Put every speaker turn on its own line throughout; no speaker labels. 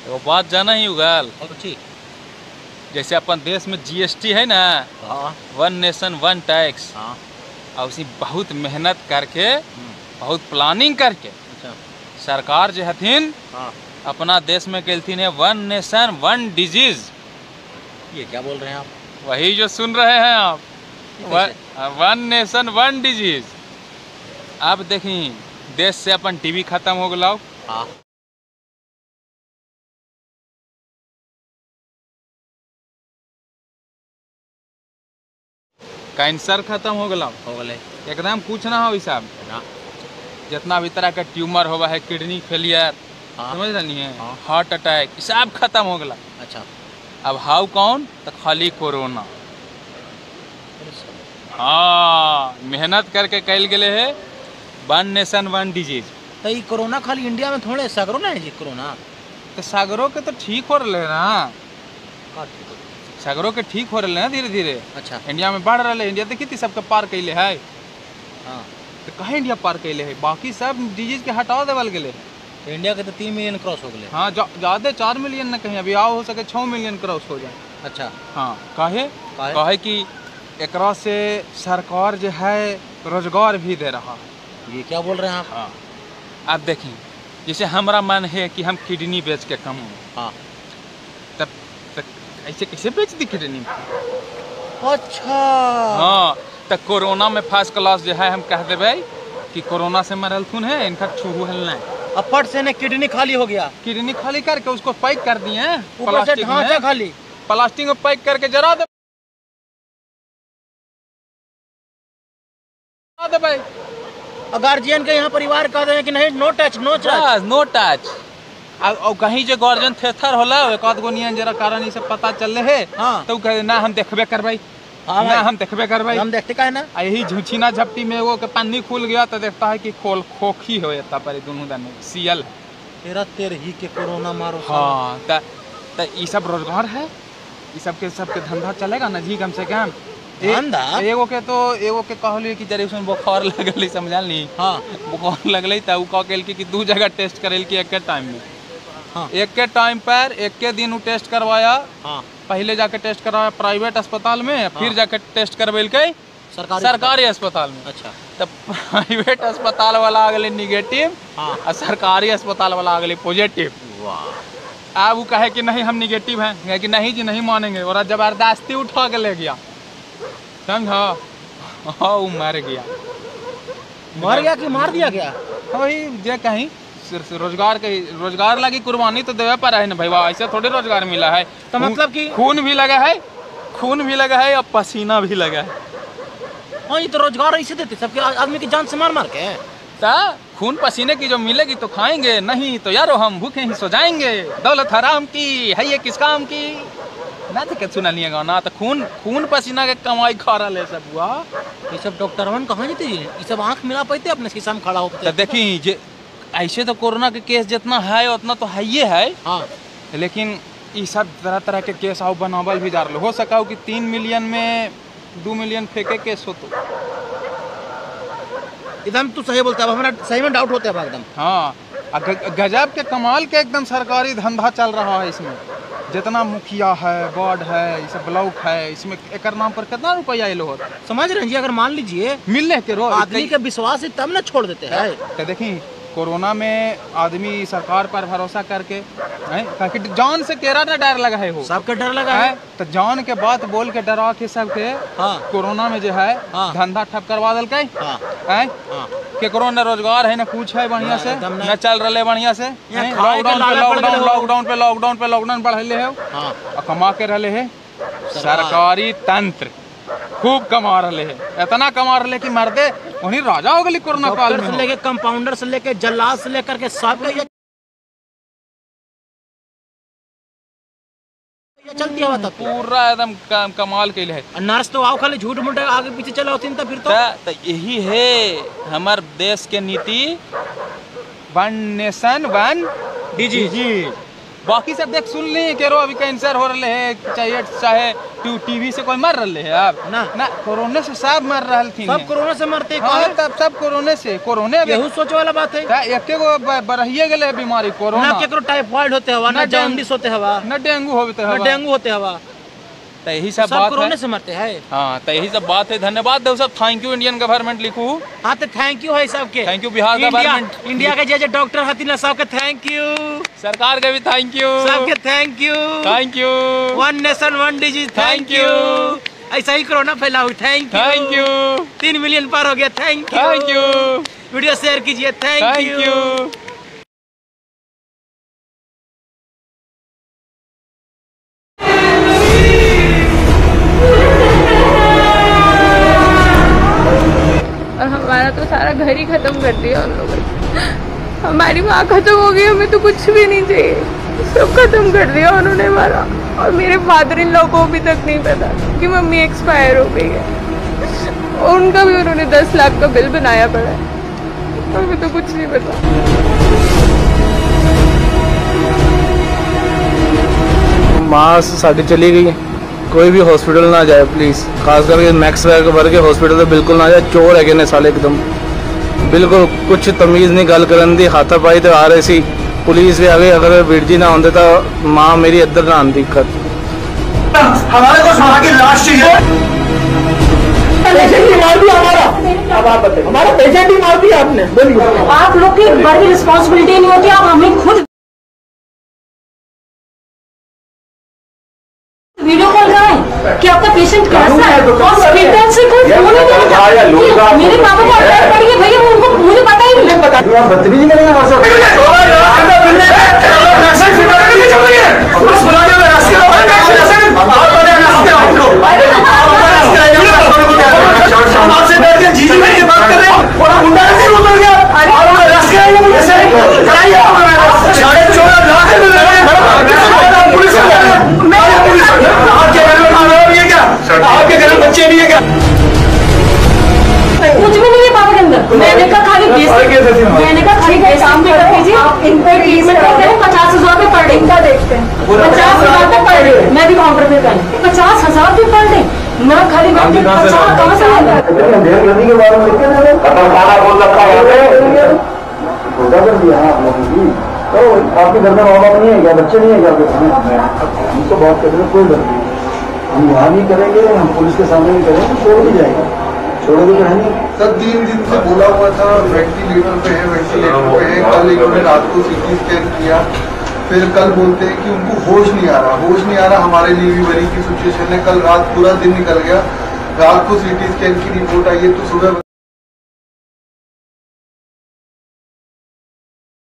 वो बात जाना ही उगाल,
अच्छी
जैसे अपन देश में जीएसटी है ना,
हाँ
वन नेशन वन टैक्स,
हाँ
और उसी बहुत मेहनत करके बहुत प्लानिंग करके
अच्छा
सरकार जो हथिन
हाँ
अपना देश में कहथिन है वन नेशन वन डिजीज।
ये क्या बोल रहे हैं आप?
वही जो सुन रहे हैं आप, वन नेशन वन डिजीज। अब देखी देश से अपन टीबी खत्म हो गया,
हाँ
कैंसर खत्म हो गया, एकदम कुछ ना हो हिसाब। जितना भी तरह का ट्यूमर होगा है, किडनी फेलियर,
हाँ
समझ रही है,
हाँ
हार्ट अटैक, सब खत्म हो गया।
अच्छा
अब हाउ कौन तो खाली कोरोना। हाँ मेहनत करके कैल गए है वन नेशन वन डिजीज।
तो ये कोरोना खाली इंडिया में थोड़े सगरों ना है जी कोरोना?
तो सागरों के तो ठीक हो रहे ना, सागरों के ठीक हो रहे हैं धीरे धीरे।
अच्छा
इंडिया में बढ़ रहे, इंडिया देखी थी सबके पार कैले है।
हाँ
तो कहे इंडिया पार कैले है, बाकी सब डिजीज के हटाओ देवल गए।
तो इंडिया के तो 3 मिलियन क्रॉस हो गए।
हाँ ज्यादा 4 मिलियन न कहीं, अभी आओ हो सके 6 मिलियन क्रॉस हो जाए।
अच्छा
हाँ काहे कि एकरा से सरकार जो है रोजगार भी दे रहा है।
ये क्या बोल रहे हैं आप?
हाँ आप देखें, जैसे हमारा मन है कि हम किडनी बेच के कमाऊँ,
हाँ
तब ऐसे कैसे बेच दी किडनी?
अच्छा
हाँ तो कोरोना में फर्स्ट क्लास जो है हम कह देवे कि कोरोना से मरलथुन है, इनका छुहू हलना है।
अपट से ने किडनी खाली हो गया,
किडनी खाली करके उसको पैक कर दिए हैं
ऊपर से ढांचा खाली,
प्लास्टिक में पैक करके जरा दे भाई।
गार्जियन के यहाँ परिवार कहते हैं कि नहीं, no touch no touch
no touch. और कहीं जो गार्जियन थेथर होला एक आध गो नियन जरा कारण ये सब पता चल रहे है,
हाँ
तो कहे ना हम देखबे करवाई,
हाँ
ना हम देखबे करवाई,
हम देखते का है ना।
यही झुछीना झपटी में वो के पानी खुल गया तो देखता है कि खोखी हो जाता पर दोनों दाने सीएल
तेरा तेर ही के कोरोना मारो।
हाँ तो ये सब रोजगार है, ये सबके धंधा चलेगा ना जी कम से कम।
धंधा
एगो के कहलिए कि जरे उसमें बुखार लगल समझल,
हाँ
बुखार लगल तो कह कहल कि 2 जगह टेस्ट करेल कि एक टाइम में,
हाँ
एक के टाइम पर एक के दिन वो टेस्ट करवाया।
हाँ
पहले जाके टेस्ट करवाया प्राइवेट अस्पताल में, फिर जाके टेस्ट करवेल के सरकारी अस्पताल में।
अच्छा
तो प्राइवेट अस्पताल वाला आ गए निगेटिव,
हाँ
और सरकारी अस्पताल वाला आ गए पॉजिटिव।
वाह
अब वो कहे कि नहीं हम निगेटिव हैं, कि नहीं जी नहीं मानेंगे, और जबरदस्ती उठा के ले गया, समझा। हाँ वो मर गया
कि मार दिया गया?
वही जे कहीं रोजगार लगी कुर्बानी तो देवे पर है ना भाई, ऐसे थोड़े रोजगार मिला है।
तो मतलब कि
खून भी लगा है और पसीना भी लगा है।
हाँ ये तो रोजगार ऐसे देते सबके, आदमी की जान से मार के।
खून पसीने की जो मिलेगी तो खाएंगे, नहीं तो यारो हम भूखे ही सो जाएंगे। दौलत हराम की है ये किस काम की ना, तो सुना नहीं गाना। तो खून पसीना के कमाई खा रहा है सब हुआ।
ये सब डॉक्टर कहाँ जीते, ये सब आँख मिला पाते अपने शीशा में खड़ा होते।
तो देखी ऐसे तो कोरोना के केस जितना है उतना तो है ही है,
हाँ
लेकिन ये सब तरह तरह के केस आओ बनावल भी जा रहे हो सका कि 3 मिलियन में 2 मिलियन फेंके केस हो। तो
एकदम तू सही बोलता है, हमारा सही में डाउट होता है एकदम।
हाँ गजब के कमाल के एकदम सरकारी धंधा चल रहा है इसमें। जितना मुखिया है, वार्ड है, ये सब ब्लॉक है, इसमें एक नाम पर कितना रुपया ये लोग
समझ रहे हैं जी। अगर मान लीजिए
मिलने के रोज
आदमी के विश्वास है तब ना छोड़ देते हैं।
तो देखी कोरोना में आदमी सरकार पर भरोसा करके जान से केरा ना डर लगा है, हो
सबके डर लगा है।
तो जान के बात बोल के डरा के सबके कोरोना में जो है धंधा ठप करवा दिल के। केकरो न रोजगार है न कुछ है बढ़िया से, न चल रहे बढ़िया से। लॉकडाउन बढ़ले है और कमा के रहे है सरकारी तंत्र। खूब कमा रहे है, इतना कमा रहे कि मर्दे उन्हीं राजा हो गई कोरोना काल
डॉक्टर से
में।
लेके कंपाउंडर से लेके जल्लाद से लेकर के सब ये चलती हवा तक
पूरा एकदम कमाल के है।
नर्स तो आओ खाली झूठ मूठ आगे पीछे चला होती तो फिर तो
यही है हमारे देश के नीति, वन नेशन वन डिजीज। बाकी सब देख सुन ली कि अभी कैंसर हो रहे है, चाहे टीवी से कोई मर रहे है अब ना कोरोना से सब मर रहे थी,
सब कोरोना से मरते हैं।
हाँ, तब सब कोरोना से
यही सोच वाला बात है।
एक बढ़िए गए बीमारी कोरोना,
ना केकरो टाइफाइड होते हवा, ना जॉन्डिस होते हवा,
ना डेंगू होते हवा, तो यही सब बात
कोरोना से मरते हैं।
हाँ, तो यही सब बात है। धन्यवाद दो सब, थैंक यू इंडियन गवर्नमेंट लिखू।
हाँ, तो थैंक यू है सबके,
thank you Bihar government,
India के जे डॉक्टर हथिन सबके थैंक यू,
सरकार के भी थैंक यू,
सबके thank you, one nation one disease thank you. ऐसा ही कोरोना फैला हुई, थैंक यू। 3 मिलियन पार हो गया, थैंक यू। वीडियो शेयर कीजिए, थैंक यू।
और हमारा तो सारा घर ही खत्म कर दिया उन लोगों ने। हमारी माँ खत्म हो गई, हमें तो कुछ भी नहीं चाहिए, सब खत्म कर दिया उन्होंने हमारा। और मेरे फादर इन लोगों को अभी तक नहीं पता कि मम्मी एक्सपायर हो गई है, और उनका भी उन्होंने 10 लाख का बिल बनाया पड़ा है, हमें तो कुछ नहीं पता।
माँ साड़ी चली गई, कोई भी हॉस्पिटल ना जाए प्लीज़, खास करके मैक्स वर्ग के हॉस्पिटल तो बिल्कुल ना जाए। चोर है कि साले एकदम, बिल्कुल कुछ तमीज़ नहीं गल करन दी, हाथापाई तो आ रही सी। पुलिस भी आ गई, अगर वीर जी ना होंगे तो माँ मेरी इधर ना आती दिक्कत।
हमारे को माँ की लाश चाहिए। पेशेंट ही मार दिया हमारा, अब आप बताइए, हमारा पेशेंट ही मार दिया आपने, बोलिए।
आप लोग की बड़ी रिस्पॉन्सिबिलिटी नहीं होती, आप हमें खुद वीडियो कॉल कराएं कि आपका पेशेंट कैसा है, हॉस्पिटल से कोई फोन ही नहीं आता। मेरे पापा को अटैक पड़ी है भैया, उनको मुझे पता ही नहीं।
बदतमीजी करेंगे हमारे साथ। आपसे बैठ के जीजी में बात कर रहे हैं और मुंडा नहीं उतर गया। आपके घर में बच्चे नहीं है क्या?
कुछ भी नहीं है पापा के अंदर। मैंने कहा खाली काम भी कर दीजिए, इनका ट्रीटमेंट करते हैं 50,000 रुपये पर डे। इनका देखते हैं 50,000 रुपये पर डे, मैं भी काउंटर पे करूँ 50,000 रुपये पर डे, ना खाली कहाँ से
तो आपके घर में माँ बाप नहीं है क्या, बच्चे नहीं है क्या? हम तो बात कर रहे हैं, कोई बात नहीं, हम वहाँ भी करेंगे, हम पुलिस के सामने भी करेंगे, छोड़ भी जाएगा, छोड़ोगे तो है नहीं।
सर 3 दिन से बोला हुआ था वेंटिलेटर पे है, कल इन्होंने रात को CT स्कैन किया, फिर कल बोलते हैं कि उनको होश नहीं आ रहा। हमारे लिए भी बड़ी की सिचुएशन है। कल रात पूरा दिन निकल गया, रात को CT स्कैन की रिपोर्ट आई है, तो सुबह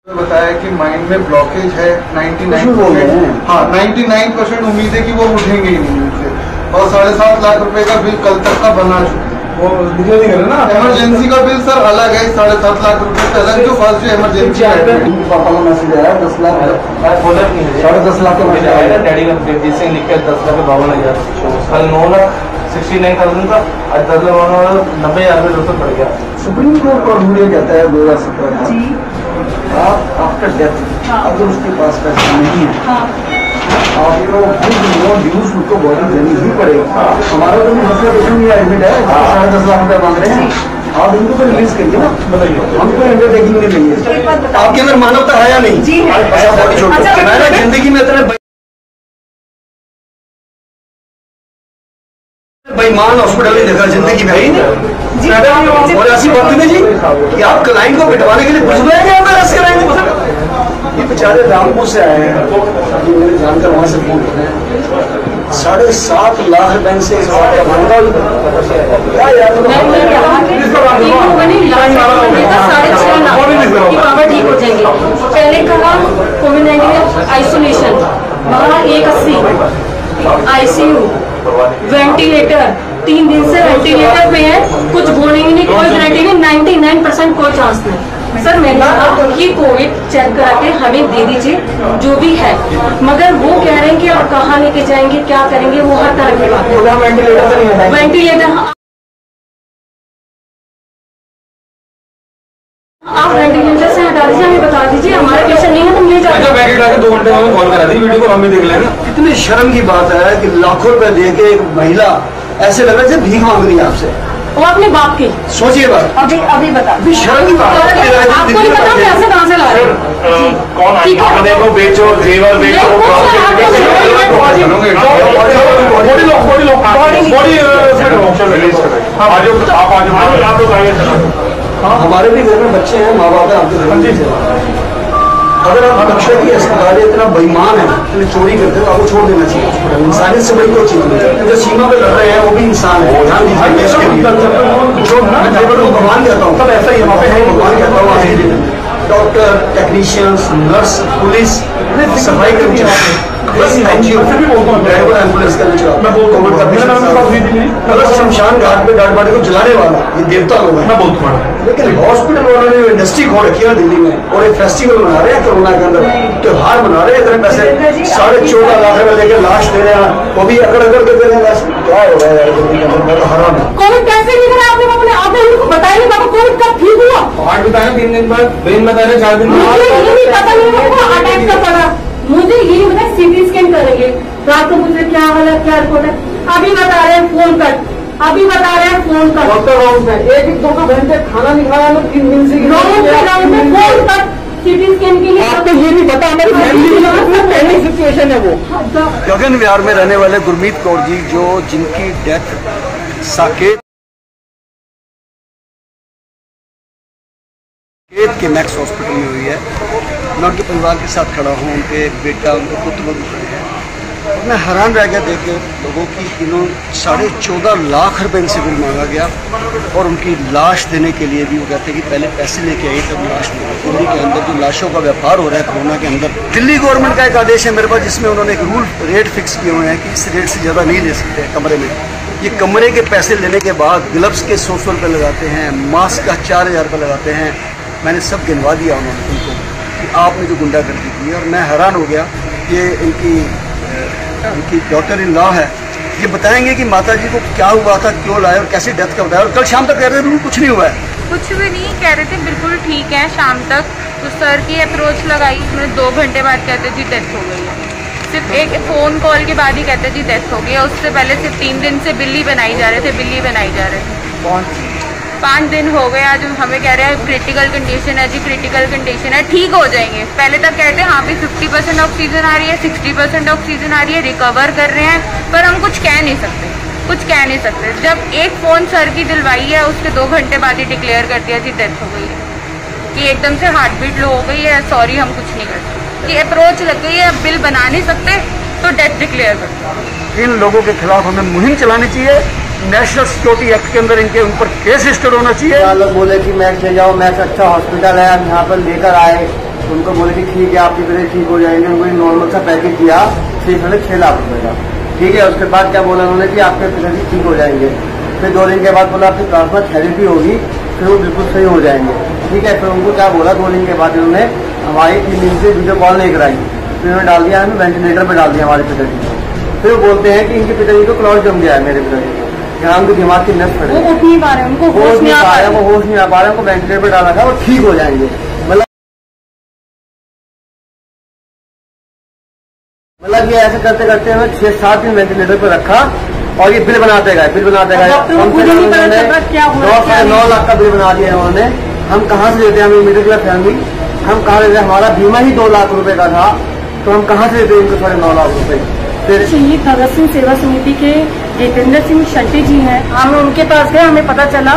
बताया कि माइंड में ब्लॉकेज है 99%। हाँ, 99% उम्मीद है कि वो उठेंगे ही नहीं उनसे, और 7.5 लाख रुपए का बिल कल तक का बना चुके हैं।
वो दिखा नहीं करे ना,
इमरजेंसी का बिल सर अलग है, 7.5 लाख रुपए से अलग, जो फर्स्ट जो इमरजेंसी है।
पापा का मैसेज आया 10 लाख, 10.5 लाख का मैसेज आया,
डैडी का जगजीत सिंह लिख के 10,52,000, कल 9,69,000 था, आज 10,90,000 रुपये पड़ गया।
सुप्रीम कोर्ट का रूल कहता है 2017 का, आप आफ्टर डेथ अगर उसके पास पैसा नहीं है, आपको ड्यूज उसको बॉडी देनी ही पड़ेगा। हमारा तो मसला पेशेंट एडमिट है, 10.5 लाख रुपया मांग रहे हैं, आप इनको तो रिलीज करिए ना, बताइए। हमको अंडरटेकिंग नहीं चाहिए। आपके अंदर मानवता है या नहीं? जी है। जिंदगी में इतने बेईमान हॉस्पिटल नहीं देखा जिंदगी में, ही नहीं। और ऐसी बात नहीं जी कि आप क्लाइंट को बिठवाने के लिए कुछ बुलाएंगे, आप अरेस्ट कराएंगे। ये बेचारे रामपुर से आए हैं, ये मेरे जानकर वहां से बोल रहे हैं 7.5 लाख बैंक से इस बात का मांगा क्या यार,
पापा ठीक हो जाएंगे। पहले कहा कोविड-19 आइसोलेशन, वहाँ 180 ICU, वेंटिलेटर, 3 दिन से वेंटिलेटर पे है, कुछ बोलेंगे नहीं, कोई गारंटी नहीं, 99% कोई चांस नहीं। सर मैंने कहा कि कोविड चेक करा के हमें दे दीजिए जो भी है, मगर वो कह रहे हैं कि आप कहाँ लेके जाएंगे, क्या करेंगे, वो हर तरह की बात है। वेंटिलेटर आप वेंटिलेटर से हटा दीजिए, हमें बता दीजिए, हमारे पेशेंट नहीं है तो ले जाएंगे।
2 घंटे में कॉल करा दी, वीडियो को हम भी देख लेंगे।
इतनी शर्म की बात है कि लाखों रुपए दे के एक महिला ऐसे लग रहा है भीख मांग रही है आपसे।
वो अपने बाप की
सोचिए बात,
अभी बता,
शर्म की बात है।
आपको नहीं पता पैसे कहाँ से ला रहे हैं? ठीक है,
देखो बेचो, जेवर बेचो,
हमारे भी घर में बच्चे हैं, माँ बाप है, आपके घर में अगर आप बच्चे की अस्पताल इतना बेईमान है, इतनी चोरी करते हो, आपको छोड़ देना चाहिए। इंसानियत से बड़ी कोई चीज नहीं। जो सीमा पे लड़ रहे हैं वो भी इंसान है, ध्यान दीजिए देश के लिए। मैं भगवान कहता हूँ, सब ऐसा ही है, भगवान कहता हूँ। डॉक्टर, टेक्नीशियंस, नर्स, पुलिस, सफाई कर्मचारी, ड्राइवर, एम्बुलेंस का कोविड का पेशेंट, शमशान घाट पे डेड बॉडी को जलाने वाला, ये देवता लोग हैं। लेकिन हॉस्पिटल वालों ने इंडस्ट्री खोल रखी है दिल्ली में, और एक फेस्टिवल मना रहे हैं कोरोना के अंदर, त्योहार मना रहे हैं, इतने पैसे 14.5 लाख रुपए लेके लाश दे रहे हैं, वो भी अकड़ के दे रहे हैं। क्या हो रहा है यार दिल्ली के अंदर? मैं तो हैरान हूँ।
कोविड कैसे नहीं करा आपने उनको बताया नहीं, बाबा कोविड कब ठीक हुआ?
8 बताया, 3 दिन बाद ब्रेन बता रहे, 4 दिन
मुझे ये नहीं पता, नहीं अटैक का पड़ा, मुझे ये नहीं पता। सीटी स्कैन करेंगे, रात को मुझे क्या हाल है, क्या रिपोर्ट है, अभी बता रहे हैं फोन कर, अभी बता रहे हैं फोन कर।
डॉक्टर राउंड में 1-2 घंटे खाना नहीं खाया, 3 दिन से
राउंड में फोन कर, सीटी स्कैन के लिए।
आपको ये नहीं पता हमारी फैमिली सिचुएशन है वो। गगन विहार में रहने वाले गुरमीत कौर जी, जो जिनकी डेथ साकेत के मैक्स हॉस्पिटल में हुई है, मैं उनके परिवार के साथ खड़ा हूँ, उनके बेटा, उनके पुत्र लोग खड़े हैं। मैं हैरान रह गया देख के लोगों की, इन्होंने 14.5 लाख रुपए इनसे बिल मांगा गया, और उनकी लाश देने के लिए भी वो कहते हैं कि पहले पैसे लेके आइए तब लाश देंगे। दिल्ली के अंदर जो लाशों का व्यापार हो रहा है कोरोना के अंदर, दिल्ली गवर्नमेंट का एक आदेश है मेरे पास, जिसमें उन्होंने एक रूल रेट फिक्स किए हुए हैं कि इस रेट से ज़्यादा नहीं ले सकते कमरे में। ये कमरे के पैसे लेने के बाद ग्लव्स के 100 रुपये लगाते हैं, मास्क का 4000 रुपये लगाते हैं। मैंने सब गिनवा दिया उन्होंने उनको कि आपने जो गुंडागर्दी की है, और मैं हैरान हो गया। ये इनकी डॉटर इन लॉ है, ये बताएंगे कि माता जी को क्या हुआ था, क्यों लाए और कैसे डेथ का बताया। और कल शाम तक कह रहे थे कुछ नहीं हुआ है,
कुछ भी नहीं कह रहे थे, बिल्कुल ठीक है। शाम तक तो सर की अप्रोच लगाई, मैंने 2 घंटे बाद कहते जी डेथ हो गई है। सिर्फ एक फ़ोन कॉल के बाद ही कहते जी डेथ हो गई है। उससे पहले सिर्फ 3 दिन से बिल्ली बनाई जा रहे थे, बिल्ली बनाई जा रहे थे। 5 दिन हो गए, आज हमें कह रहे हैं क्रिटिकल कंडीशन है जी, क्रिटिकल कंडीशन है, ठीक हो जाएंगे। पहले तक कहते हैं हाँ भी 50% ऑक्सीजन आ रही है, 60% ऑक्सीजन आ रही है, रिकवर कर रहे हैं, पर हम कुछ कह नहीं सकते, कुछ कह नहीं सकते। जब एक फ़ोन सर की दिलवाई है, उसके 2 घंटे बाद ही डिक्लेयर कर दिया जी डेथ हो गई है, कि एकदम से हार्ट बीट लो हो गई है, सॉरी हम कुछ नहीं कर सकते, कि अप्रोच लग गई है, अब बिल बना नहीं सकते तो डेथ डिक्लेयर कर दो।
इन लोगों के खिलाफ हमें मुहिम चलानी चाहिए। नेशनल सिक्योरिटी एक्ट के अंदर इनके ऊपर केस रजिस्टर्ड होना चाहिए। लोग बोले कि मैक्स ले जाओ, मैक्स अच्छा हॉस्पिटल है, हम यहाँ पर लेकर आए, उनको बोले कि ठीक है आपकी वजह ठीक हो जाएंगे। उनको नॉर्मल सा पैकेज दिया 6 लाख रुपए का, ठीक है। उसके बाद क्या बोला उन्होंने कि आपके पिताजी ठीक हो जाएंगे। फिर 2 दिन के बाद बोला आपकी प्लाज्मा थेरेपी होगी, फिर वो बिल्कुल सही हो जाएंगे, ठीक है। फिर उनको क्या बोला 2 दिन के बाद उन्होंने हमारी 3 दिन से वीडियो कॉल नहीं कराई, फिर उन्होंने डाल दिया, हमें वेंटिलेटर पर डाल दिया हमारे पिताजी को। फिर वो बोलते हैं कि इनके पिताजी को क्लॉट जम गया है, मेरे पिताजी को, यहाँ उनके दिमाग की नस पड़े,
वो उठ नहीं पा रहे, उनको होश नहीं आ पा रहा,
वो होश नहीं आ पा रहा, उनको वेंटिलेटर पर डाला था, वो ठीक हो जाएंगे। मतलब ये ऐसे करते करते हमें 6-7 दिन वेंटिलेटर पर रखा, और ये बिल बनाते गए, बिल बनाते गए। 9 लाख का बिल बना दिया उन्होंने। हम कहाँ से देते हैं, हमें मिडिल क्लास फैमिली, हम कहाँ देते हैं? हमारा बीमा ही 2 लाख रुपए का था, तो हम कहाँ से देते हैं इनको 9.5 लाख रुपए? फिर
ये भगत सिंह सेवा समिति के जितेंद्र सिंह शंटी जी हैं, हम उनके पास गए, हमें पता चला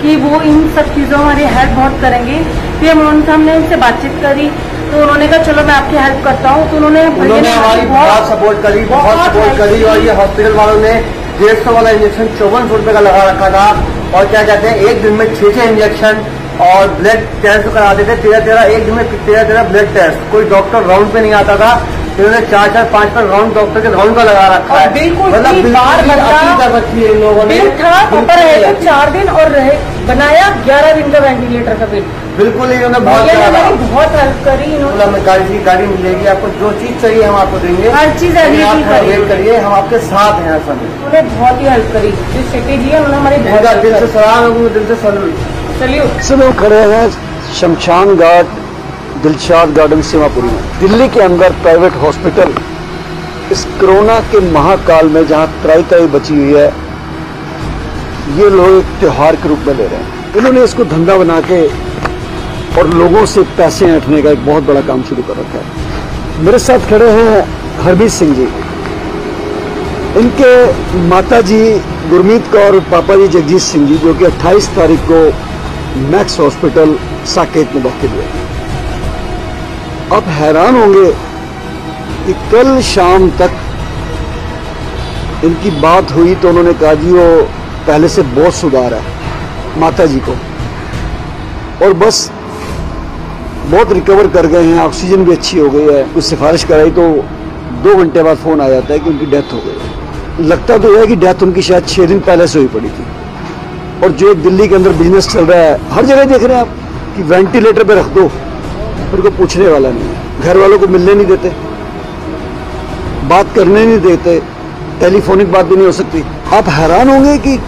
कि वो इन सब चीज़ों हमारी हेल्प बहुत करेंगे। फिर हमने उनसे बातचीत करी, तो उन्होंने कहा चलो मैं आपकी हेल्प करता हूँ। तो उन्होंने
हमारी बहुत सपोर्ट करी, बहुत सपोर्ट करी। और ये हॉस्पिटल वालों ने 150 वाला इंजेक्शन 5400 रुपये का लगा रखा था, और क्या कहते हैं 1 दिन में 6 इंजेक्शन, और ब्लड टेस्ट कराते थे 13 एक दिन में 13 ब्लड टेस्ट। कोई डॉक्टर राउंड पे नहीं आता था, इन्होंने 4-4-5 राउंड डॉक्टर के राउंड का लगा रखा है।
बिल्कुल बार
कर लोगों ने।
बिल था ऊपर रहे तो 4 दिन और रहे बनाया 11 दिन का वेंटिलेटर का बिल।
बिल्कुल इन्होंने बहुत
हेल्प करी इन्होंने।
गाड़ी मिलेगी आपको, जो चीज चाहिए हम आपको देंगे,
हर चीज
वेट करिए, हम आपके साथ हैं।
उन्होंने बहुत ही हेल्प करी, जो शेट्टी जी है उन्होंने हमारी बहुत
दिल से सलाम, दिल से सैल्यूट।
सब लोग खड़े हैं शमशान घाट दिलशाद गार्डन सेवापुरी में, दिल्ली के अंदर प्राइवेट हॉस्पिटल इस कोरोना के महाकाल में जहां त्राई त्राई बची हुई है, ये लोग एक त्योहार के रूप में ले रहे हैं। इन्होंने इसको धंधा बना के और लोगों से पैसे ऐंठने का एक बहुत बड़ा काम शुरू कर रखा है। मेरे साथ खड़े हैं हरमीत सिंह जी, इनके माता जी गुरमीत कौर और पापा जी जगजीत सिंह जी, जो कि 28 तारीख को मैक्स हॉस्पिटल साकेत में दाखिल हुए। आप हैरान होंगे कि कल शाम तक इनकी बात हुई तो उन्होंने कहा जी वो पहले से बहुत सुधार है माता जी को, और बस बहुत रिकवर कर गए हैं, ऑक्सीजन भी अच्छी हो गई है। कुछ सिफारिश कराई तो 2 घंटे बाद फोन आ जाता है कि उनकी डेथ हो गई। लगता तो है कि डेथ उनकी शायद 6 दिन पहले से हुई पड़ी थी। और जो एक दिल्ली के अंदर बिजनेस चल रहा है, हर जगह देख रहे हैं आप कि वेंटिलेटर पे रख दो, उनको पूछने वाला नहीं है, घर वालों को मिलने नहीं देते, बात करने नहीं देते, टेलीफोनिक बात भी नहीं हो सकती। आप हैरान होंगे कि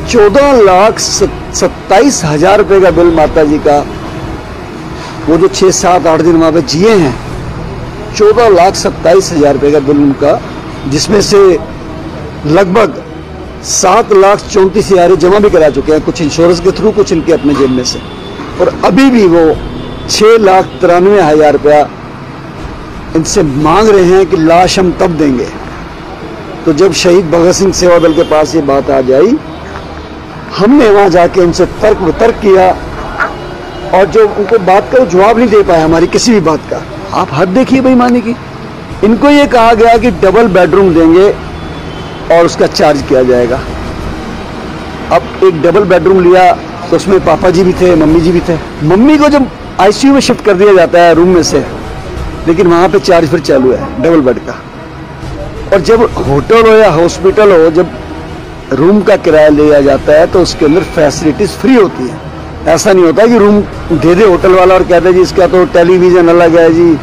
14,27,000 रुपए का बिल माता जी का, वो जो 6-7-8 दिन वहां पे जिए हैं, 14,27,000 रुपए का बिल उनका, जिसमें से लगभग 7,34,000 जमा भी करा चुके हैं, कुछ इंश्योरेंस के थ्रू, कुछ इनके अपने जेब में से, और अभी भी वो 6,93,000 रुपया इनसे मांग रहे हैं कि लाश हम तब देंगे। तो जब शहीद भगत सिंह सेवा दल के पास ये बात आ जाई, हमने वहां जाके उनसे तर्क वितर्क किया, और जो उनको बात का जवाब नहीं दे पाए हमारी किसी भी बात का। आप हद देखिए बेईमानी की। इनको ये कहा गया कि डबल बेडरूम देंगे और उसका चार्ज किया जाएगा। अब एक डबल बेडरूम लिया तो उसमें पापा जी भी थे, मम्मी जी भी थे। मम्मी को जब आईसीयू में शिफ्ट कर दिया जाता है रूम में से, लेकिन वहां पे चार्ज फिर चालू है डबल बेड का। और जब होटल हो या हॉस्पिटल हो, जब रूम का किराया लिया जाता है तो उसके अंदर फैसिलिटीज फ्री होती है। ऐसा नहीं होता कि रूम दे दे होटल वाला और कहते जी इसका तो टेलीविजन अलग है जी,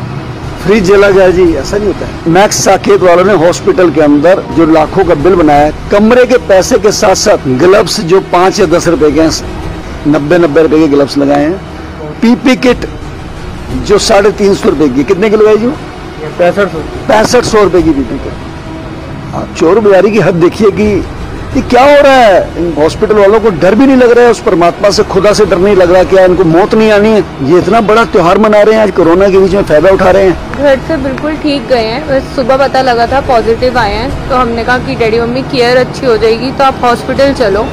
फ्रिज अलग है जी, ऐसा नहीं होता है। मैक्स साकेत वालों ने हॉस्पिटल के अंदर जो लाखों का बिल बनाया है, कमरे के पैसे के साथ साथ ग्लव्स जो 5 या 10 रुपए के, 90 रुपए के ग्लव्स लगाए हैं। पीपी किट जो 350 रुपए की, कितने की लगाई जो 6500 रुपए की पीपी किट। आप चोर बाजारी की हद देखिए कि ये क्या हो रहा है। इन हॉस्पिटल वालों को डर भी नहीं लग रहा है, उस परमात्मा से, खुदा से डर नहीं लग रहा, क्या इनको मौत नहीं आनी है। ये इतना बड़ा त्योहार मना रहे हैं, आज कोरोना के बीच में फायदा उठा रहे हैं।
घर से बिल्कुल ठीक गए हैं, बस सुबह पता लगा था पॉजिटिव आए हैं, तो हमने कहा कि डैडी मम्मी केयर अच्छी हो जाएगी तो आप हॉस्पिटल चलो।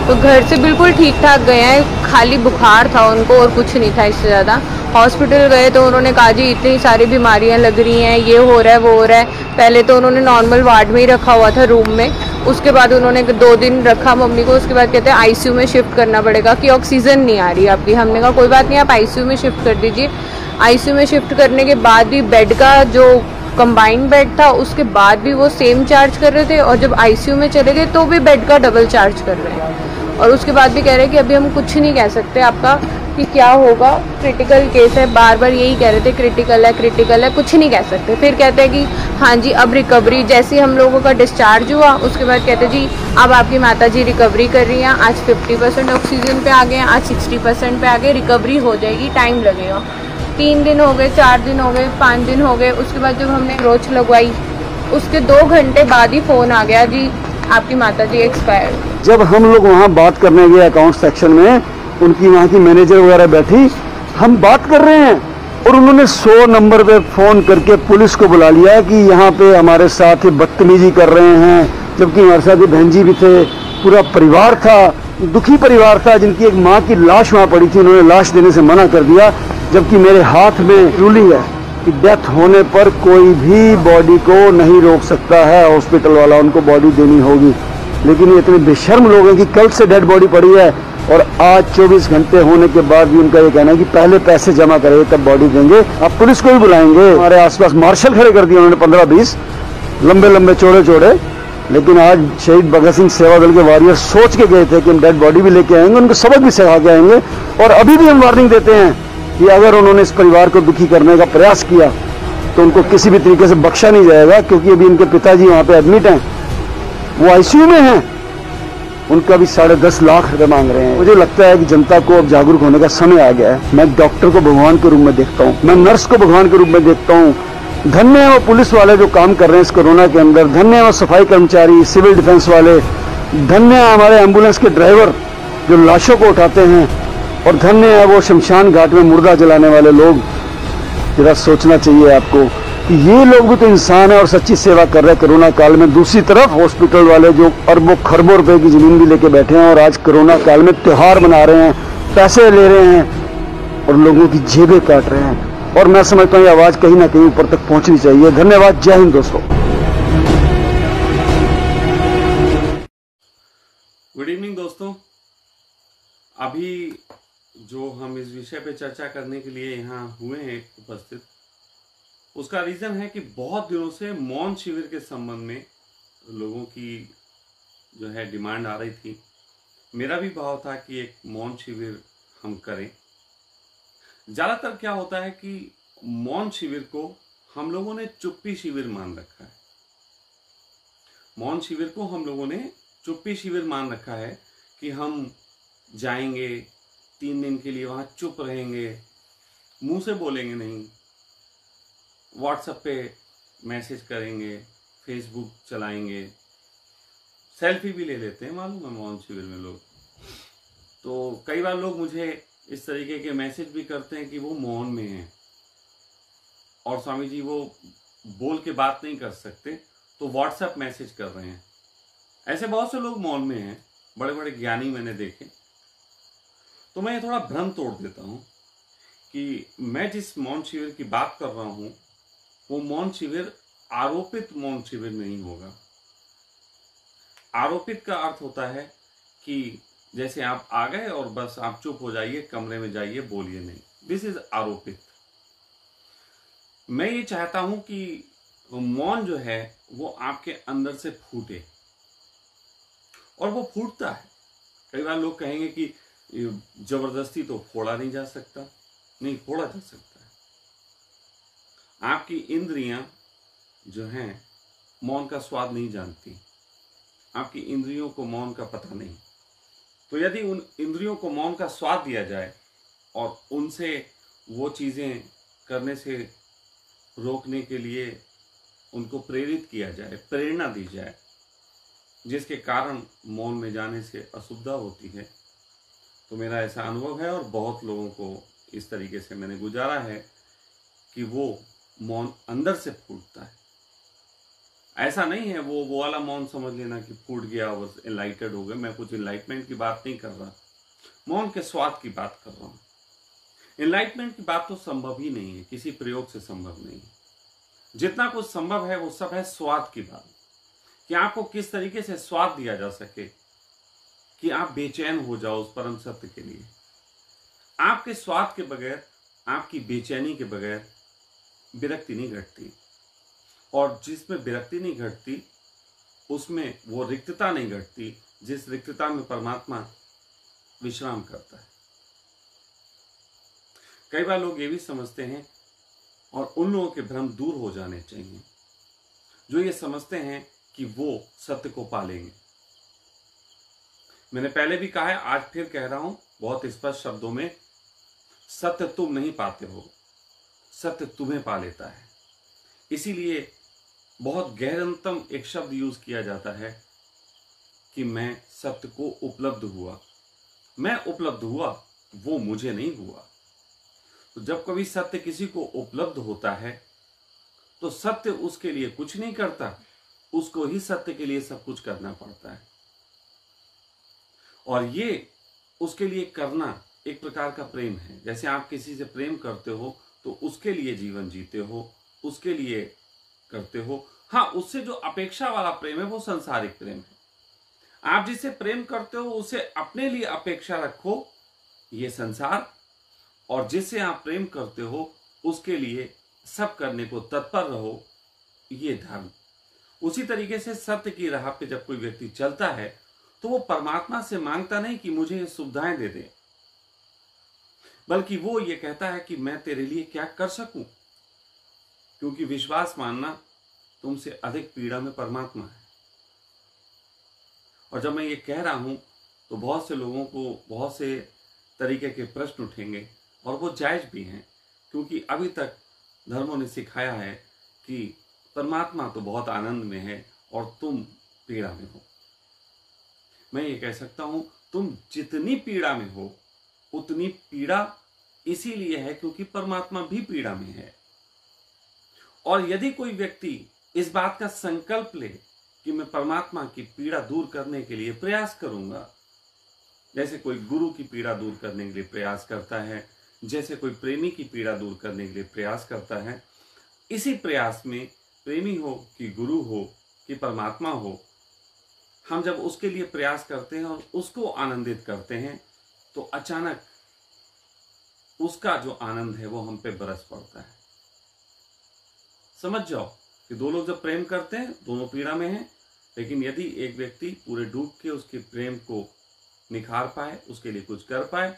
तो घर से बिल्कुल ठीक ठाक गए हैं, खाली बुखार था उनको और कुछ नहीं था इससे ज़्यादा। हॉस्पिटल गए तो उन्होंने कहा जी इतनी सारी बीमारियां लग रही हैं, ये हो रहा है वो हो रहा है। पहले तो उन्होंने नॉर्मल वार्ड में ही रखा हुआ था रूम में, उसके बाद उन्होंने 2 दिन रखा मम्मी को, उसके बाद कहते हैं आईसीयू में शिफ्ट करना पड़ेगा कि ऑक्सीजन नहीं आ रही आपकी। हमने कहा कोई बात नहीं, आप आईसीयू में शिफ्ट कर दीजिए। आईसीयू में शिफ्ट करने के बाद भी बेड का जो कंबाइंड बेड था उसके बाद भी वो सेम चार्ज कर रहे थे, और जब आईसीयू में चले गए तो भी बेड का डबल चार्ज कर रहे हैं। और उसके बाद भी कह रहे हैं कि अभी हम कुछ नहीं कह सकते आपका कि क्या होगा, क्रिटिकल केस है, बार बार यही कह रहे थे क्रिटिकल है, कुछ नहीं कह सकते। फिर कहते हैं कि हाँ जी अब रिकवरी, जैसे ही हम लोगों का डिस्चार्ज हुआ उसके बाद कहते जी अब आपकी माता जी रिकवरी कर रही हैं, आज 50% ऑक्सीजन पे आ गए हैं, आज 60% पे आ गए, रिकवरी हो जाएगी, टाइम लगेगा। 3 दिन हो गए, 4 दिन हो गए, 5 दिन हो गए। उसके बाद जब हमने रोच लगवाई उसके 2 घंटे बाद ही फ़ोन आ गया जी आपकी माता जी एक्सपायर।
जब हम लोग वहाँ बात करने गए अकाउंट सेक्शन में, उनकी वहाँ की मैनेजर वगैरह बैठी, हम बात कर रहे हैं और उन्होंने 100 नंबर पे फ़ोन करके पुलिस को बुला लिया कि यहाँ पे हमारे साथ बदतमीजी कर रहे हैं, जबकि हमारे साथ बहन जी भी थे, पूरा परिवार था, दुखी परिवार था, जिनकी एक माँ की लाश वहाँ पड़ी थी, उन्होंने लाश देने से मना कर दिया। जबकि मेरे हाथ में रूलिंग है कि डेथ होने पर कोई भी बॉडी को नहीं रोक सकता है, हॉस्पिटल वाला उनको बॉडी देनी होगी। लेकिन ये इतने बेशर्म लोग हैं कि कल से डेड बॉडी पड़ी है और आज 24 घंटे होने के बाद भी उनका ये कहना है कि पहले पैसे जमा करेंगे तब बॉडी देंगे। अब पुलिस को भी बुलाएंगे। हमारे आसपास मार्शल खड़े कर दिए उन्होंने 15-20 लंबे लंबे चौड़े चौड़े। लेकिन आज शहीद भगत सिंह सेवा दल के वॉरियर सोच के गए थे कि हम डेड बॉडी भी लेके आएंगे, उनको सबक भी सिखा के आएंगे। और अभी भी हम वार्निंग देते हैं कि अगर उन्होंने इस परिवार को दुखी करने का प्रयास किया तो उनको किसी भी तरीके से बख्शा नहीं जाएगा, क्योंकि अभी इनके पिताजी वहां पे एडमिट हैं, वो आईसीयू में हैं, उनका भी 10.5 लाख रुपए मांग रहे हैं। मुझे लगता है कि जनता को अब जागरूक होने का समय आ गया है। मैं डॉक्टर को भगवान के रूप में देखता हूँ, मैं नर्स को भगवान के रूप में देखता हूँ। धन्य है वो पुलिस वाले जो काम कर रहे हैं इस कोरोना के अंदर, धन्य है वो सफाई कर्मचारी, सिविल डिफेंस वाले, धन्य है हमारे एम्बुलेंस के ड्राइवर जो लाशों को उठाते हैं, और धन्य है वो शमशान घाट में मुर्दा जलाने वाले लोग। जरा सोचना चाहिए आपको कि ये लोग भी तो इंसान है और सच्ची सेवा कर रहे हैं कोरोना काल में। दूसरी तरफ हॉस्पिटल वाले जो अरबों खरबों रुपए की जमीन भी लेके बैठे हैं और आज कोरोना काल में त्योहार मना रहे हैं, पैसे ले रहे हैं और लोगों की जेबें काट रहे हैं। और मैं समझता हूँ ये आवाज कहीं ना कहीं ऊपर तक पहुंचनी चाहिए। धन्यवाद। जय हिंद दोस्तों।
गुड इवनिंग दोस्तों। अभी जो हम इस विषय पे चर्चा करने के लिए यहाँ हुए हैं उपस्थित, उसका रीजन है कि बहुत दिनों से मौन शिविर के संबंध में लोगों की जो है डिमांड आ रही थी। मेरा भी भाव था कि एक मौन शिविर हम करें। ज्यादातर क्या होता है कि मौन शिविर को हम लोगों ने चुप्पी शिविर मान रखा है। मौन शिविर को हम लोगों ने चुप्पी शिविर मान रखा है कि हम जाएंगे 3 दिन के लिए वहां चुप रहेंगे, मुंह से बोलेंगे नहीं, व्हाट्सएप पे मैसेज करेंगे, फेसबुक चलाएंगे, सेल्फी भी ले लेते हैं मालूम है मौन शिविर में लोग। तो कई बार लोग मुझे इस तरीके के मैसेज भी करते हैं कि वो मौन में हैं और स्वामी जी वो बोल के बात नहीं कर सकते तो व्हाट्सएप मैसेज कर रहे हैं। ऐसे बहुत से लोग मौन में हैं, बड़े बड़े ज्ञानी मैंने देखे। तो मैं ये थोड़ा भ्रम तोड़ देता हूं कि मैं जिस मौन शिविर की बात कर रहा हूं वो मौन शिविर आरोपित मौन शिविर नहीं होगा। आरोपित का अर्थ होता है कि जैसे आप आ गए और बस आप चुप हो जाइए, कमरे में जाइए, बोलिए नहीं। दिस इज आरोपित। मैं ये चाहता हूं कि मौन जो है वो आपके अंदर से फूटे, और वो फूटता है। कई बार लोग कहेंगे कि जबरदस्ती तो फोड़ा नहीं जा सकता। नहीं, फोड़ा जा सकता है। आपकी इंद्रियां जो हैं मौन का स्वाद नहीं जानती, आपकी इंद्रियों को मौन का पता नहीं। तो यदि उन इंद्रियों को मौन का स्वाद दिया जाए और उनसे वो चीजें करने से रोकने के लिए उनको प्रेरित किया जाए, प्रेरणा दी जाए, जिसके कारण मौन में जाने से असुविधा होती है, तो मेरा ऐसा अनुभव है और बहुत लोगों को इस तरीके से मैंने गुजारा है कि वो मौन अंदर से फूटता है। ऐसा नहीं है वो वाला मौन समझ लेना कि फूट गया बस एनलाइटेड हो गए। मैं कुछ एनलाइटमेंट की बात नहीं कर रहा, मौन के स्वाद की बात कर रहा हूं। एनलाइटमेंट की बात तो संभव ही नहीं है, किसी प्रयोग से संभव नहीं है। जितना कुछ संभव है वो सब है स्वाद की बात, कि आपको किस तरीके से स्वाद दिया जा सके कि आप बेचैन हो जाओ उस परम सत्य के लिए। आपके स्वाद के बगैर, आपकी बेचैनी के बगैर विरक्ति नहीं घटती, और जिसमें विरक्ति नहीं घटती उसमें वो रिक्तता नहीं घटती जिस रिक्तता में परमात्मा विश्राम करता है। कई बार लोग ये भी समझते हैं, और उन लोगों के भ्रम दूर हो जाने चाहिए जो ये समझते हैं कि वो सत्य को पालेंगे। मैंने पहले भी कहा है, आज फिर कह रहा हूं बहुत स्पष्ट शब्दों में, सत्य तुम नहीं पाते हो, सत्य तुम्हें पा लेता है। इसीलिए बहुत गहनतम एक शब्द यूज किया जाता है कि मैं सत्य को उपलब्ध हुआ। मैं उपलब्ध हुआ, वो मुझे नहीं हुआ। तो जब कभी सत्य किसी को उपलब्ध होता है तो सत्य उसके लिए कुछ नहीं करता, उसको ही सत्य के लिए सब कुछ करना पड़ता है। और ये उसके लिए करना एक प्रकार का प्रेम है। जैसे आप किसी से प्रेम करते हो तो उसके लिए जीवन जीते हो, उसके लिए करते हो। हाँ, उससे जो अपेक्षा वाला प्रेम है वो संसारिक प्रेम है। आप जिससे प्रेम करते हो उसे अपने लिए अपेक्षा रखो, ये संसार, और जिससे आप प्रेम करते हो उसके लिए सब करने को तत्पर रहो, ये धर्म। उसी तरीके से सत्य की राह पे जब कोई व्यक्ति चलता है तो वो परमात्मा से मांगता नहीं कि मुझे ये सुविधाएं दे दे, बल्कि वो ये कहता है कि मैं तेरे लिए क्या कर सकूं, क्योंकि विश्वास मानना तुमसे अधिक पीड़ा में परमात्मा है। और जब मैं ये कह रहा हूं तो बहुत से लोगों को बहुत से तरीके के प्रश्न उठेंगे, और वो जायज भी हैं, क्योंकि अभी तक धर्मों ने सिखाया है कि परमात्मा तो बहुत आनंद में है और तुम पीड़ा में हो। मैं ये कह सकता हूं, तुम जितनी पीड़ा में हो उतनी पीड़ा इसीलिए है क्योंकि परमात्मा भी पीड़ा में है। और यदि कोई व्यक्ति इस बात का संकल्प ले कि मैं परमात्मा की पीड़ा दूर करने के लिए प्रयास करूंगा, जैसे कोई गुरु की पीड़ा दूर करने के लिए प्रयास करता है, जैसे कोई प्रेमी की पीड़ा दूर करने के लिए प्रयास करता है, इसी प्रयास में प्रेमी हो कि गुरु हो कि परमात्मा हो, हम जब उसके लिए प्रयास करते हैं और उसको आनंदित करते हैं तो अचानक उसका जो आनंद है वो हम पे बरस पड़ता है। समझ जाओ कि दो लोग जब प्रेम करते हैं दोनों पीड़ा में हैं, लेकिन यदि एक व्यक्ति पूरे डूब के उसके प्रेम को निखार पाए, उसके लिए कुछ कर पाए,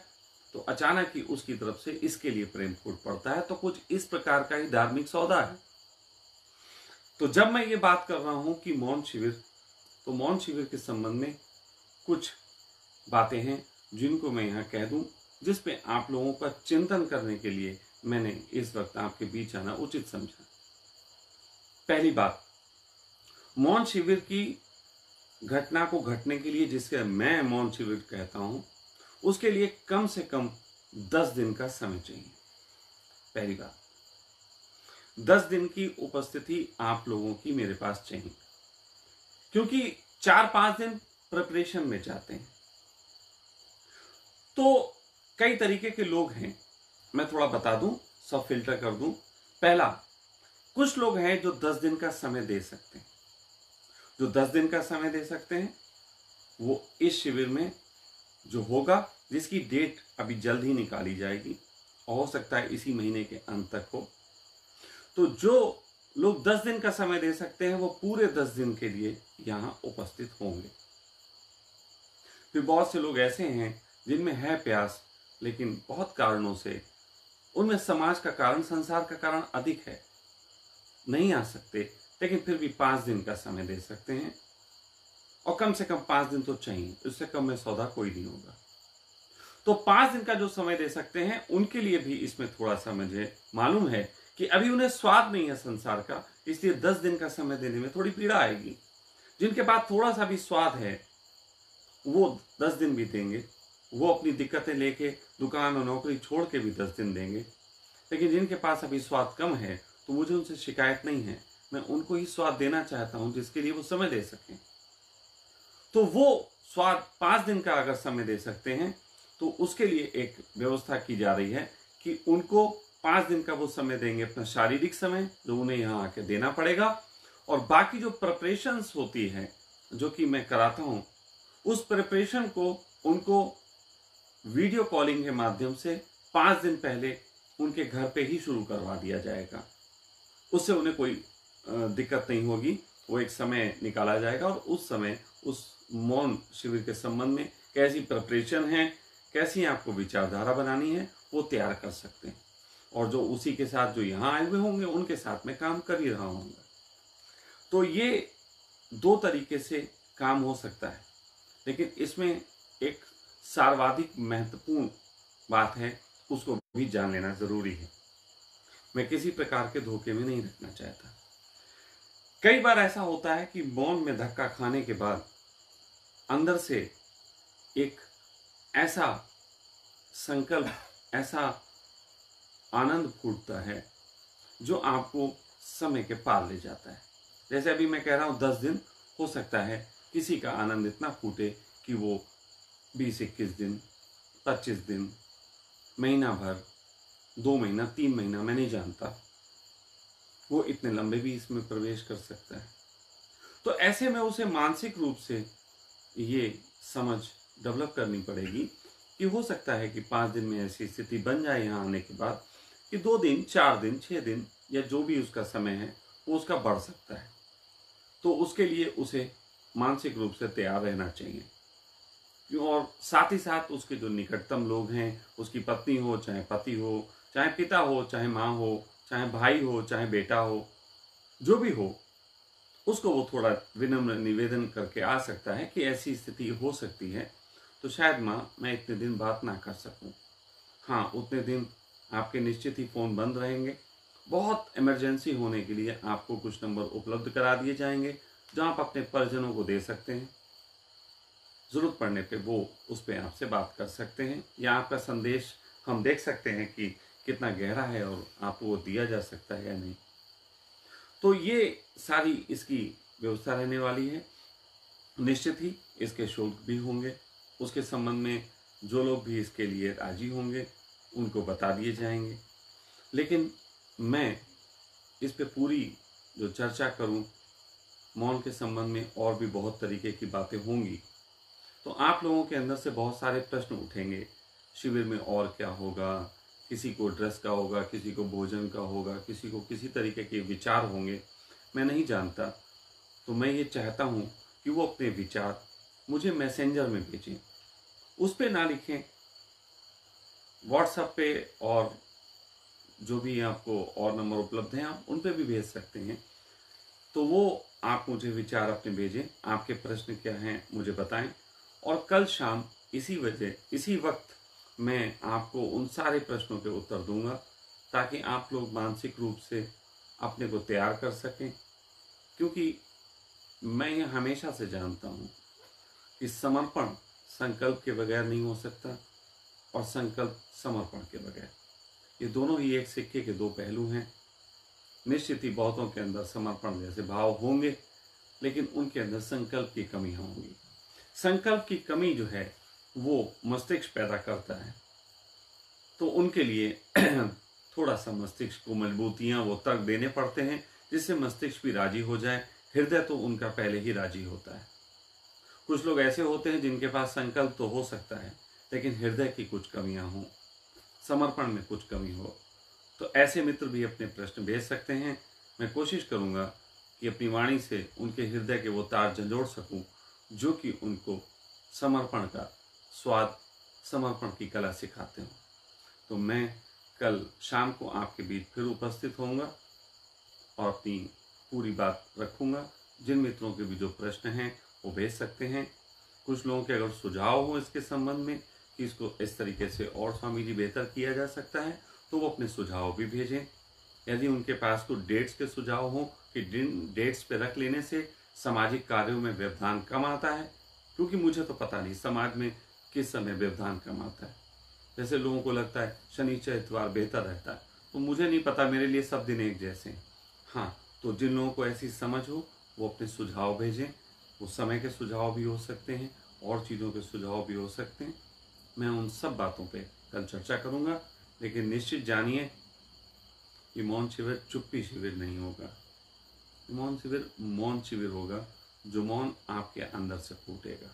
तो अचानक ही उसकी तरफ से इसके लिए प्रेम फूट पड़ता है। तो कुछ इस प्रकार का ही धार्मिक सौदा है। तो जब मैं ये बात कर रहा हूं कि मौन शिविर, तो मौन शिविर के संबंध में कुछ बातें हैं जिनको मैं यहाँ कह दूं, जिस पे आप लोगों का चिंतन करने के लिए मैंने इस वक्त आपके बीच आना उचित समझा। पहली बात, मौन शिविर की घटना को घटने के लिए, जिसके मैं मौन शिविर कहता हूं, उसके लिए कम से कम 10 दिन का समय चाहिए। पहली बात, 10 दिन की उपस्थिति आप लोगों की मेरे पास चाहिए, क्योंकि 4-5 दिन प्रिपरेशन में जाते हैं। तो कई तरीके के लोग हैं, मैं थोड़ा बता दूं, सब फिल्टर कर दूं। पहला, कुछ लोग हैं जो 10 दिन का समय दे सकते हैं। जो 10 दिन का समय दे सकते हैं वो इस शिविर में जो होगा, जिसकी डेट अभी जल्द ही निकाली जाएगी, हो सकता है इसी महीने के अंत तक हो, तो जो लोग 10 दिन का समय दे सकते हैं वो पूरे 10 दिन के लिए यहां उपस्थित होंगे। फिर बहुत से लोग ऐसे हैं जिनमें है प्यास, लेकिन बहुत कारणों से, उनमें समाज का कारण, संसार का कारण अधिक है, नहीं आ सकते, लेकिन फिर भी 5 दिन का समय दे सकते हैं। और कम से कम 5 दिन तो चाहिए, उससे कम में सौदा कोई नहीं होगा। तो 5 दिन का जो समय दे सकते हैं उनके लिए भी इसमें थोड़ा सा मुझे मालूम है कि अभी उन्हें स्वाद नहीं है संसार का, इसलिए 10 दिन का समय देने में थोड़ी पीड़ा आएगी। जिनके पास थोड़ा सा भी स्वाद है वो 10 दिन भी देंगे, वो अपनी दिक्कतें लेके दुकान और नौकरी छोड़ के भी 10 दिन देंगे। लेकिन जिनके पास अभी स्वाद कम है तो मुझे उनसे शिकायत नहीं है, मैं उनको ही स्वाद देना चाहता हूं जिसके लिए वो समय दे सकें। तो वो स्वाद 5 दिन का अगर समय दे सकते हैं तो उसके लिए एक व्यवस्था की जा रही है कि उनको 5 दिन का वो समय देंगे, अपना शारीरिक समय जो उन्हें यहाँ आके देना पड़ेगा, और बाकी जो प्रिपरेशंस होती है जो कि मैं कराता हूं, उस प्रिपरेशन को उनको वीडियो कॉलिंग के माध्यम से 5 दिन पहले उनके घर पे ही शुरू करवा दिया जाएगा। उससे उन्हें कोई दिक्कत नहीं होगी, वो एक समय निकाला जाएगा और उस समय उस मौन शिविर के संबंध में कैसी प्रिपरेशन है, कैसी आपको विचारधारा बनानी है, वो तैयार कर सकते हैं। और जो उसी के साथ जो यहाँ आए हुए होंगे उनके साथ में काम कर ही रहा होगा। तो ये 2 तरीके से काम हो सकता है, लेकिन इसमें एक सर्वाधिक महत्वपूर्ण बात है, उसको भी जान लेना जरूरी है। मैं किसी प्रकार के धोखे में नहीं रखना चाहता। कई बार ऐसा होता है कि मौन में धक्का खाने के बाद अंदर से एक ऐसा संकल्प, ऐसा आनंद फूटता है जो आपको समय के पार ले जाता है। जैसे अभी मैं कह रहा हूं 10 दिन, हो सकता है किसी का आनंद इतना फूटे कि वो 20-21 दिन, 25 दिन, महीना भर, 2 महीना, 3 महीना, मैं नहीं जानता, वो इतने लंबे भी इसमें प्रवेश कर सकता है। तो ऐसे में उसे मानसिक रूप से ये समझ डेवलप करनी पड़ेगी कि हो सकता है कि 5 दिन में ऐसी स्थिति बन जाए यहाँ आने के बाद कि 2 दिन, 4 दिन, 6 दिन या जो भी उसका समय है वो उसका बढ़ सकता है। तो उसके लिए उसे मानसिक रूप से तैयार रहना चाहिए। और साथ ही साथ उसके जो निकटतम लोग हैं, उसकी पत्नी हो, चाहे पति हो, चाहे पिता हो, चाहे माँ हो, चाहे भाई हो, चाहे बेटा हो, जो भी हो, उसको वो थोड़ा विनम्र निवेदन करके आ सकता है कि ऐसी स्थिति हो सकती है, तो शायद माँ मैं इतने दिन बात ना कर सकूं। हाँ, उतने दिन आपके निश्चित ही फ़ोन बंद रहेंगे। बहुत इमरजेंसी होने के लिए आपको कुछ नंबर उपलब्ध करा दिए जाएंगे जहाँ आप अपने परिजनों को दे सकते हैं। ज़रूरत पड़ने पे वो उस पर आपसे बात कर सकते हैं, या आपका संदेश हम देख सकते हैं कि कितना गहरा है और आपको वो दिया जा सकता है या नहीं। तो ये सारी इसकी व्यवस्था रहने वाली है। निश्चित ही इसके शुल्क भी होंगे। उसके संबंध में जो लोग भी इसके लिए राजी होंगे उनको बता दिए जाएंगे। लेकिन मैं इस पे पूरी जो चर्चा करूं, मौन के संबंध में और भी बहुत तरीके की बातें होंगी। तो आप लोगों के अंदर से बहुत सारे प्रश्न उठेंगे। शिविर में और क्या होगा, किसी को ड्रेस का होगा, किसी को भोजन का होगा, किसी को किसी तरीके के विचार होंगे, मैं नहीं जानता। तो मैं ये चाहता हूँ कि वो अपने विचार मुझे मैसेंजर में भेजें, उस पे ना लिखें, व्हाट्सएप पे और जो भी आपको और नंबर उपलब्ध हैं आप उन पे भी भेज सकते हैं। तो वो आप मुझे विचार अपने भेजें, आपके प्रश्न क्या हैं मुझे बताएं, और कल शाम इसी वक्त मैं आपको उन सारे प्रश्नों के उत्तर दूंगा, ताकि आप लोग मानसिक रूप से अपने को तैयार कर सकें। क्योंकि मैं ये हमेशा से जानता हूँ कि समर्पण संकल्प के बगैर नहीं हो सकता, और संकल्प समर्पण के बगैर, ये दोनों ही एक सिक्के के दो पहलू हैं। निश्चित ही बहुतों के अंदर समर्पण जैसे भाव होंगे, लेकिन उनके अंदर संकल्प की कमी होगी। संकल्प की कमी जो है वो मस्तिष्क पैदा करता है, तो उनके लिए थोड़ा सा मस्तिष्क को मजबूतियां वो तर्क देने पड़ते हैं, जिससे मस्तिष्क भी राजी हो जाए। हृदय तो उनका पहले ही राजी होता है। कुछ लोग ऐसे होते हैं जिनके पास संकल्प तो हो सकता है, लेकिन हृदय की कुछ कमियां हों, समर्पण में कुछ कमी हो। तो ऐसे मित्र भी अपने प्रश्न भेज सकते हैं। मैं कोशिश करूंगा कि अपनी वाणी से उनके हृदय के वो तार झंझोड़ सकूं, जो कि उनको समर्पण का स्वाद, समर्पण की कला सिखाते हो। तो मैं कल शाम को आपके बीच फिर उपस्थित होऊंगा और अपनी पूरी बात रखूंगा। जिन मित्रों के भी जो प्रश्न हैं वो भेज सकते हैं। कुछ लोगों के अगर सुझाव हो इसके संबंध में कि इसको इस तरीके से और स्वामी जी बेहतर किया जा सकता है, तो वो अपने सुझाव भी भेजें। यदि उनके पास कुछ डेट्स के सुझाव हो कि डेट्स पे रख लेने से सामाजिक कार्यों में व्यवधान कम आता है, क्योंकि मुझे तो पता नहीं समाज में किस समय व्यवधान कम आता है। जैसे लोगों को लगता है शनिचर इतवार बेहतर रहता है, तो मुझे नहीं पता, मेरे लिए सब दिन एक जैसे हैं। हाँ, तो जिन लोगों को ऐसी समझ हो वो अपने सुझाव भेजें। वो समय के सुझाव भी हो सकते हैं और चीज़ों के सुझाव भी हो सकते हैं। मैं उन सब बातों पे कल चर्चा करूँगा। लेकिन निश्चित जानिए कि मौन शिविर चुप्पी शिविर नहीं होगा। मौन शिविर मौन शिविर होगा, जो मौन आपके अंदर से फूटेगा,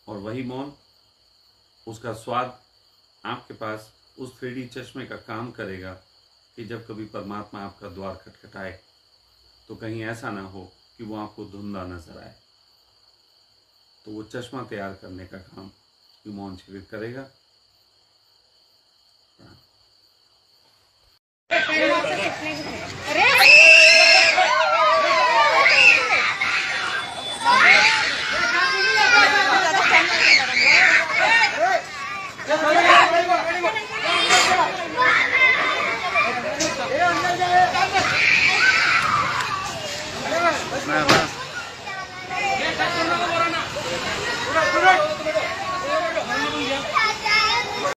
और वही मौन, उसका स्वाद आपके पास उस 3D चश्मे का काम करेगा कि जब कभी परमात्मा आपका द्वार खटखटाए तो कहीं ऐसा ना हो कि वो आपको धुंधला नजर आए। तो वो चश्मा तैयार करने का काम ये मौन शिविर करेगा।
अरे